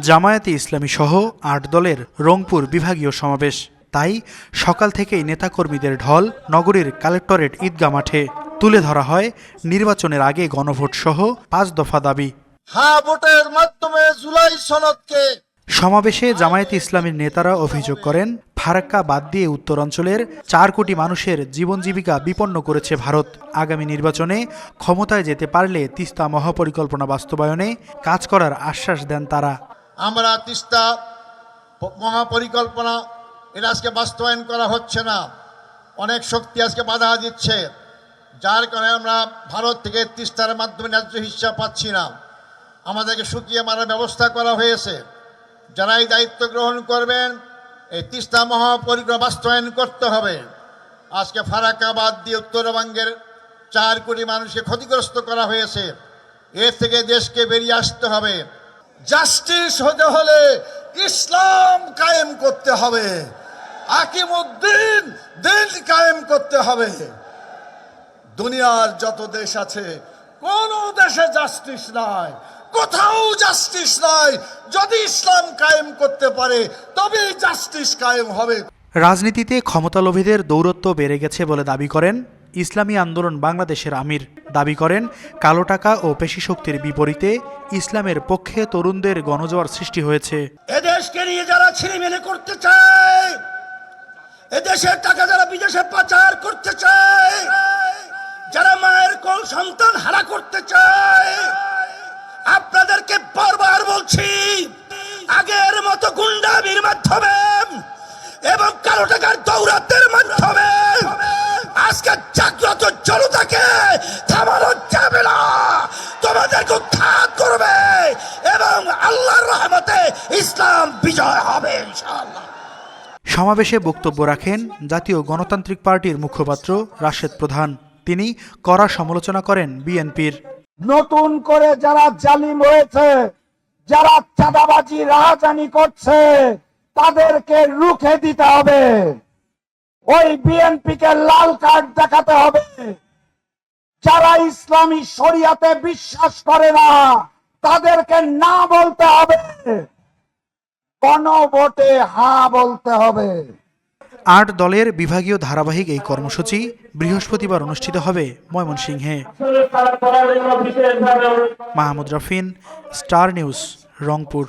জামায়াতে ইসলামী সহ ৮ দলের রংপুর বিভাগীয় সমাবেশ। তাই সকাল থেকেই নেতাকর্মীদের ঢল নগরীর কালেক্টরেট ঈদগাহ মাঠে। তুলে ধরা হয় নির্বাচনের আগে গণভোট সহ ৫ দফা দাবি। হ্যাঁ ভোটের মাধ্যমে জুলাই সনদকে। সমাবেশে জামায়াতে ইসলামীর নেতারা অভিযোগ করেন, ফারাক্কা বাদ দিয়ে উত্তরাঞ্চলের ৪ কোটি মানুষের জীবন জীবিকা বিপন্ন করেছে ভারত। আগামী নির্বাচনে ক্ষমতায় যেতে পারলে তিস্তা মহাপরিকল্পনা বাস্তবায়নে কাজ করার আশ্বাস দেন তারা। আমরা তিস্তা মহাপরিকল্পনা এটা আজকে বাস্তবায়ন করা হচ্ছে না, অনেক শক্তি আজকে বাধা দিচ্ছে, যার কারণে আমরা ভারত থেকে তিস্তার মাধ্যমে ন্যায্য হিস্সা পাচ্ছি না। আমাদেরকে শুকিয়ে মারার ব্যবস্থা করা হয়েছে। যারাই দায়িত্ব গ্রহণ করবেন এই তিস্তা মহাপরিকল্পনা বাস্তবায়ন করতে হবে। আজকে ফারাক্কা বাদ দিয়ে উত্তরবঙ্গের ৪ কোটি মানুষকে ক্ষতিগ্রস্ত করা হয়েছে। এর থেকে দেশকে বেরিয়ে আসতে হবে। জাস্টিস হতে হলে ইসলাম কায়েম করতে হবে, হাকিমউদ্দিন দিন কায়েম করতে হবে। দুনিয়ার যত দেশ আছে কোন দেশে জাস্টিস নাই, কোথাও জাস্টিস নাই। যদি ইসলাম কায়েম করতে পারে তবেই জাস্টিস কায়েম হবে। রাজনীতিতে ক্ষমতালোভীদের দৌরত্ব বেড়ে গেছে বলে দাবি করেন ইসলামী আন্দোলন বাংলাদেশের আমির। দাবি করেন, কালো টাকা ও পেশি শক্তির বিপরীতে ইসলামের পক্ষে তরুণদের গণজোয়ার সৃষ্টি হয়েছে। এদেশকে নিয়ে যারা ছিনিমিনি করতে চায়, এদেশের টাকা যারা বিদেশে পাচার করতে চায়, যারা মায়ের কোল সন্তান হারা করতে চায়, আপনাদেরকে বারবার বলছি, আগের মতো গুন্ডামির মাধ্যমে এবং কালো টাকার দৌরাত্মের মাধ্যমে আজকে জাগ্রত জনতাকে থামানো যাবে না। তোমাদেরকে উৎখাত করবে এবং আল্লাহর রহমতে ইসলাম বিজয় হবে ইনশাআল্লাহ। সমাবেশে বক্তব্য রাখেন জাতীয় গণতান্ত্রিক পার্টির মুখপাত্র রাশেদ প্রধান। তিনি কড়া সমালোচনা করেন বিএনপির। নতুন করে যারা জালিম হয়েছে, যারা চাঁদাবাজি রাহাজানি করছে, তাদেরকে রুখে দিতে হবে। ওই বিএনপিকে লাল কার্ড দেখাতে হবে। যারা ইসলামী শরিয়াতে বিশ্বাস করে না তাদেরকে না বলতে হবে, গণভোটে হ্যাঁ বলতে হবে। ৮ দলের বিভাগীয় ধারাবাহিক এই কর্মসূচি বৃহস্পতিবার অনুষ্ঠিত হবে ময়মনসিংহে। Mahmud Rafin, star news, Rangpur.